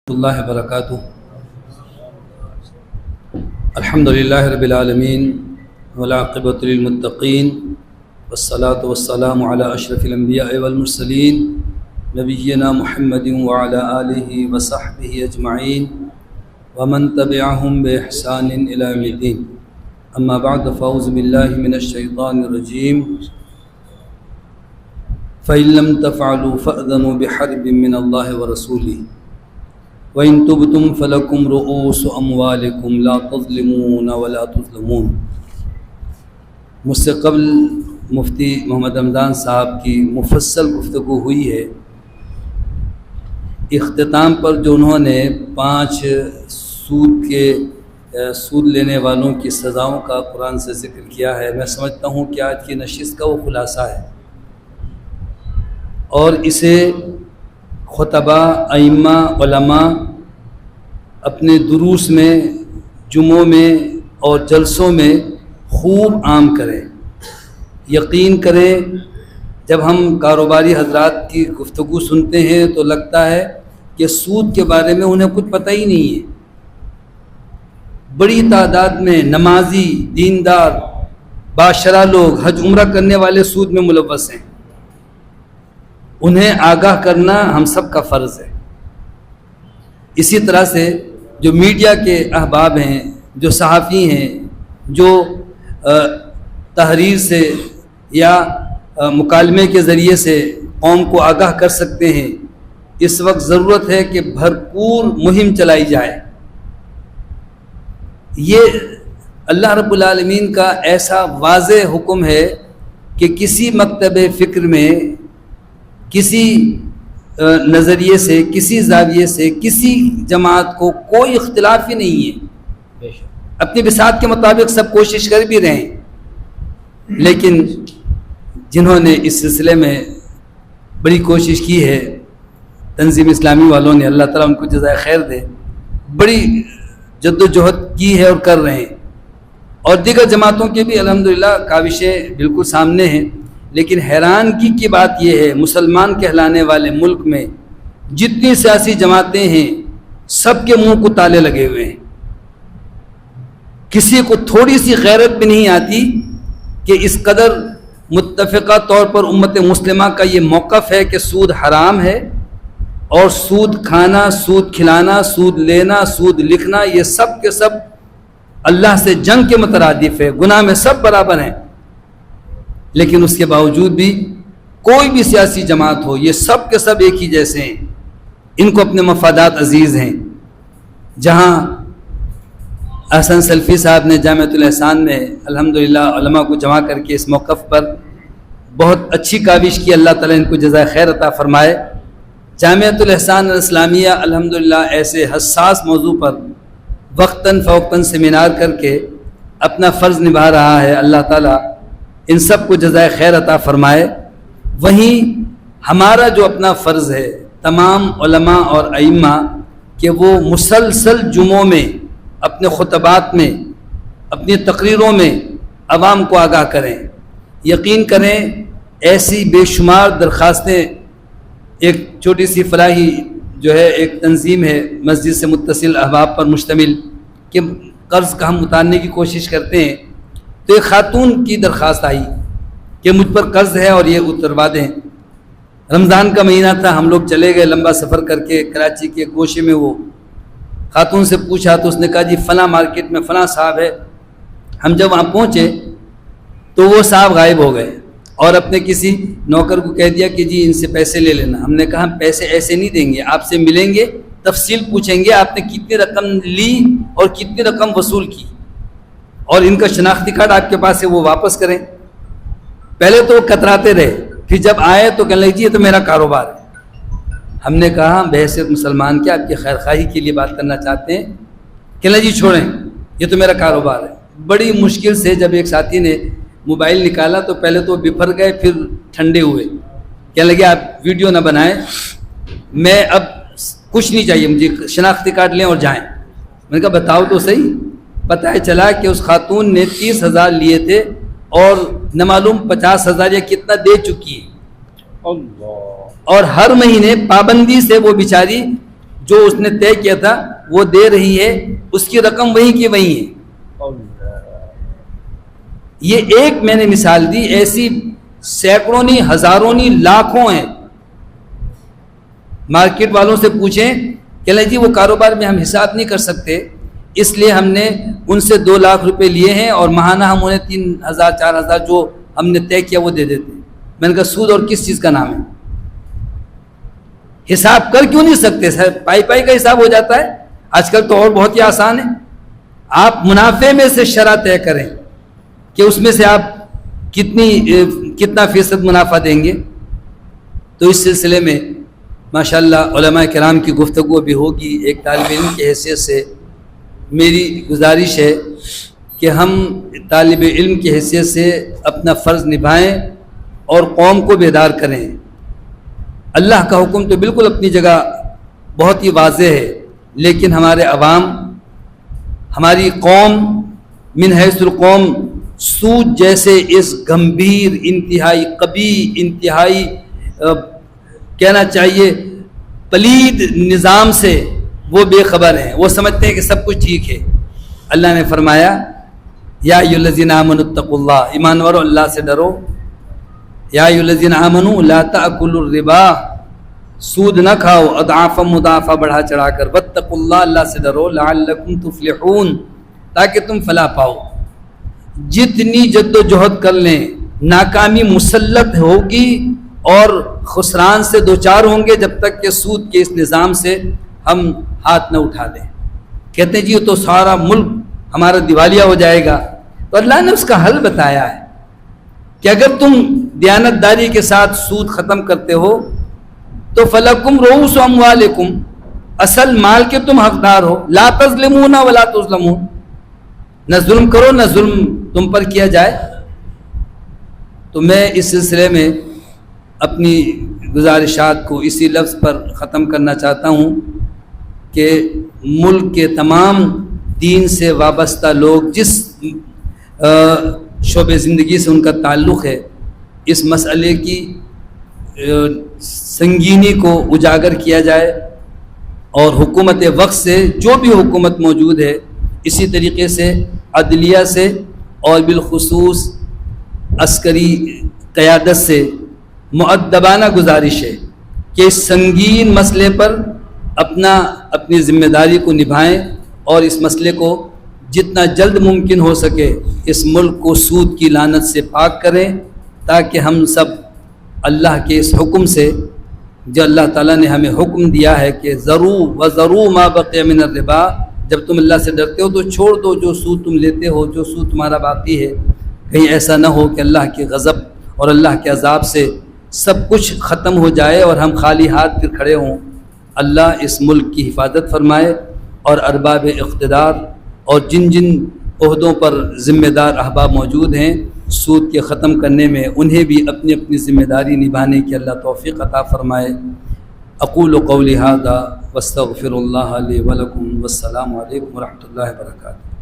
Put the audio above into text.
اللہ وبرکاتہ۔ الحمد للہ رب العالمین والعاقبۃ للمتقین والصلاۃ والسلام علی اشرف الانبیاء والمرسلین نبینا محمد وعلی آلہ وصحبہ اجمعین ومن تبعہم بإحسان الی یوم الدین، اما بعد فاعوذ باللہ من الشیطان الرجیم فإن لم تفعلوا فأذنوا بحرب من اللہ ورسولہ وَإِن تُبْتُمْ فَلَكُمْ رُؤُوسُ أَمْوَالِكُمْ لَا تَظْلِمُونَ وَلَا تُظْلَمُونَ۔ مجھ سے قبل مفتی محمد رمضان صاحب کی مفصل گفتگو ہوئی ہے۔ اختتام پر جو انہوں نے 5 سود لینے والوں کی سزاؤں کا قرآن سے ذکر کیا ہے، میں سمجھتا ہوں کہ آج کی نشست کا وہ خلاصہ ہے، اور اسے خطبہ، ائمہ، علماء اپنے دروس میں، جمعوں میں اور جلسوں میں خوب عام کریں۔ یقین کریں، جب ہم کاروباری حضرات کی گفتگو سنتے ہیں تو لگتا ہے کہ سود کے بارے میں انہیں کچھ پتہ ہی نہیں ہے۔ بڑی تعداد میں نمازی، دیندار، باشرہ لوگ، حج عمرہ کرنے والے سود میں ملوث ہیں۔ انہیں آگاہ کرنا ہم سب کا فرض ہے۔ اسی طرح سے جو میڈیا کے احباب ہیں، جو صحافی ہیں، جو تحریر سے یا مکالمے کے ذریعے سے قوم کو آگاہ کر سکتے ہیں، اس وقت ضرورت ہے کہ بھرپور مہم چلائی جائے۔ یہ اللہ رب العالمین کا ایسا واضح حکم ہے کہ کسی مکتب فکر میں، کسی نظریے سے، کسی زاویے سے، کسی جماعت کو کوئی اختلاف ہی نہیں ہے۔ اپنی بساط کے مطابق سب کوشش کر بھی رہے ہیں، لیکن جنہوں نے اس سلسلے میں بڑی کوشش کی ہے، تنظیم اسلامی والوں نے، اللہ تعالیٰ ان کو جزائے خیر دے، بڑی جد و جہد کی ہے اور کر رہے ہیں، اور دیگر جماعتوں کے بھی الحمدللہ کاوشیں بالکل سامنے ہیں۔ لیکن حیرانگی کی بات یہ ہے، مسلمان کہلانے والے ملک میں جتنی سیاسی جماعتیں ہیں، سب کے منہ کو تالے لگے ہوئے ہیں۔ کسی کو تھوڑی سی غیرت بھی نہیں آتی کہ اس قدر متفقہ طور پر امت مسلمہ کا یہ موقف ہے کہ سود حرام ہے، اور سود کھانا، سود کھلانا، سود لینا، سود لکھنا، یہ سب کے سب اللہ سے جنگ کے مترادف ہے، گناہ میں سب برابر ہیں۔ لیکن اس کے باوجود بھی کوئی بھی سیاسی جماعت ہو، یہ سب کے سب ایک ہی جیسے ہیں، ان کو اپنے مفادات عزیز ہیں۔ جہاں احسن سلفی صاحب نے جامعۃ الاحسان میں الحمدللہ علماء کو جمع کر کے اس موقف پر بہت اچھی کاوش کی، اللہ تعالیٰ ان کو جزائے خیر عطا فرمائے۔ جامعۃ الاحسان الاسلامیہ الحمدللہ ایسے حساس موضوع پر وقتاً فوقتاً سیمینار کر کے اپنا فرض نبھا رہا ہے، اللہ تعالیٰ ان سب کو جزائے خیر عطا فرمائے۔ وہیں ہمارا جو اپنا فرض ہے تمام علماء اور ائمہ، کہ وہ مسلسل جمعوں میں، اپنے خطبات میں، اپنی تقریروں میں عوام کو آگاہ کریں۔ یقین کریں، ایسی بے شمار درخواستیں، ایک چھوٹی سی فلاحی جو ہے ایک تنظیم ہے مسجد سے متصل احباب پر مشتمل، کہ قرض کا ہم اتارنے کی کوشش کرتے ہیں، تو ایک خاتون کی درخواست آئی کہ مجھ پر قرض ہے اور یہ اتروا دیں۔ رمضان کا مہینہ تھا، ہم لوگ چلے گئے لمبا سفر کر کے کراچی کے گوشے میں۔ وہ خاتون سے پوچھا تو اس نے کہا جی فلاں مارکیٹ میں فلاں صاحب ہے۔ ہم جب وہاں پہنچے تو وہ صاحب غائب ہو گئے، اور اپنے کسی نوکر کو کہہ دیا کہ جی ان سے پیسے لے لینا۔ ہم نے کہا ہم پیسے ایسے نہیں دیں گے، آپ سے ملیں گے، تفصیل پوچھیں گے آپ نے کتنی رقم لی اور کتنی رقم وصول کی، اور ان کا شناختی کارڈ آپ کے پاس ہے وہ واپس کریں۔ پہلے تو وہ کتراتے رہے، پھر جب آئے تو کہنے لگے جی یہ تو میرا کاروبار ہے۔ ہم نے کہا بحیثیت مسلمان کیا آپ کی خیر خواہی کے لیے بات کرنا چاہتے ہیں؟ کہنے لگے جی چھوڑیں، یہ تو میرا کاروبار ہے۔ بڑی مشکل سے جب ایک ساتھی نے موبائل نکالا تو پہلے تو بفر گئے، پھر ٹھنڈے ہوئے، کہنے لگے آپ ویڈیو نہ بنائیں، میں اب کچھ نہیں چاہیے مجھے، شناختی کارڈ لیں اور جائیں۔ میں نے کہا بتاؤ تو صحیح۔ پتہ چلا کہ اس خاتون نے 30,000 لیے تھے اور نہ معلوم 50,000 یا کتنا دے چکی ہے، اور ہر مہینے پابندی سے وہ بیچاری جو اس نے طے کیا تھا وہ دے رہی ہے، اس کی رقم وہی کی وہی ہے۔ یہ ایک میں نے مثال دی، ایسی سینکڑوں نہیں، ہزاروں نہیں، لاکھوں ہیں۔ مارکیٹ والوں سے پوچھیں کہ نہیں جی وہ کاروبار میں ہم حساب نہیں کر سکتے، اس لیے ہم نے ان سے 2 لاکھ روپے لیے ہیں اور ماہانہ ہم انہیں 3,000 4,000 جو ہم نے طے کیا وہ دے دیتے ہیں۔ میں نے کہا سود اور کس چیز کا نام ہے؟ حساب کر کیوں نہیں سکتے؟ سر پائی کا حساب ہو جاتا ہے آج کل تو، اور بہت ہی آسان ہے۔ آپ منافع میں سے شرح طے کریں کہ اس میں سے آپ کتنا فیصد منافع دیں گے۔ تو اس سلسلے میں ماشاءاللہ علماء کرام کی گفتگو بھی ہوگی۔ ایک طالب علم کی حیثیت سے میری گزارش ہے کہ ہم طالب علم کی حیثیت سے اپنا فرض نبھائیں اور قوم کو بیدار کریں۔ اللہ کا حکم تو بالکل اپنی جگہ بہت ہی واضح ہے، لیکن ہمارے عوام، ہماری قوم من حیث القوم سود جیسے اس گمبھیر، انتہائی قبیح، انتہائی کہنا چاہیے پلید نظام سے وہ بے خبر ہیں۔ وہ سمجھتے ہیں کہ سب کچھ ٹھیک ہے۔ اللہ نے فرمایا یا ایھا الذین آمنوا اتقوا اللہ، ایمان والو اللہ سے ڈرو۔ یا ایھا الذین آمنوا لا تأکلوا الربا، سود نہ کھاؤ اضعافا مضاعفہ بڑھا چڑھا کر، واتقوا اللہ، اللہ سے ڈرو، لعلکم تفلحون، تاکہ تم فلاح پاؤ۔ جتنی جد و جہد کر لیں ناکامی مسلط ہوگی اور خسران سے دوچار ہوں گے جب تک کہ سود کے اس نظام سے ہم ہاتھ نہ اٹھا دیں۔ کہتے ہیں جی تو سارا ملک ہمارا دیوالیہ ہو جائے گا، تو اللہ نے اس کا حل بتایا ہے کہ اگر تم دیانت داری کے ساتھ سود ختم کرتے ہو تو فلکم رؤوس اموالکم، اصل مال کے تم حقدار ہو، لا تظلمون ولا تظلمون، نہ ظلم کرو نہ ظلم تم پر کیا جائے۔ تو میں اس سلسلے میں اپنی گزارشات کو اسی لفظ پر ختم کرنا چاہتا ہوں کہ ملک کے تمام دین سے وابستہ لوگ، جس شعبے زندگی سے ان کا تعلق ہے، اس مسئلے کی سنگینی کو اجاگر کیا جائے، اور حکومت وقت سے جو بھی حکومت موجود ہے، اسی طریقے سے عدلیہ سے اور بالخصوص عسکری قیادت سے مؤدبانہ گزارش ہے کہ اس سنگین مسئلے پر اپنی ذمہ داری کو نبھائیں اور اس مسئلے کو جتنا جلد ممکن ہو سکے اس ملک کو سود کی لعنت سے پاک کریں، تاکہ ہم سب اللہ کے اس حکم سے، جو اللہ تعالیٰ نے ہمیں حکم دیا ہے کہ ذروا ما بقی من الربا، جب تم اللہ سے ڈرتے ہو تو چھوڑ دو جو سود تم لیتے ہو، جو سود تمہارا باقی ہے، کہیں ایسا نہ ہو کہ اللہ کے غضب اور اللہ کے عذاب سے سب کچھ ختم ہو جائے اور ہم خالی ہاتھ پھر کھڑے ہوں۔ اللہ اس ملک کی حفاظت فرمائے، اور ارباب اقتدار اور جن جن عہدوں پر ذمہ دار احباب موجود ہیں سود کے ختم کرنے میں، انہیں بھی اپنی اپنی ذمہ داری نبھانے کی اللہ توفیق عطا فرمائے۔ اقول قولی ھذا واستغفر اللہ لی ولکم، والسلام علیکم ورحمۃ اللہ وبرکاتہ۔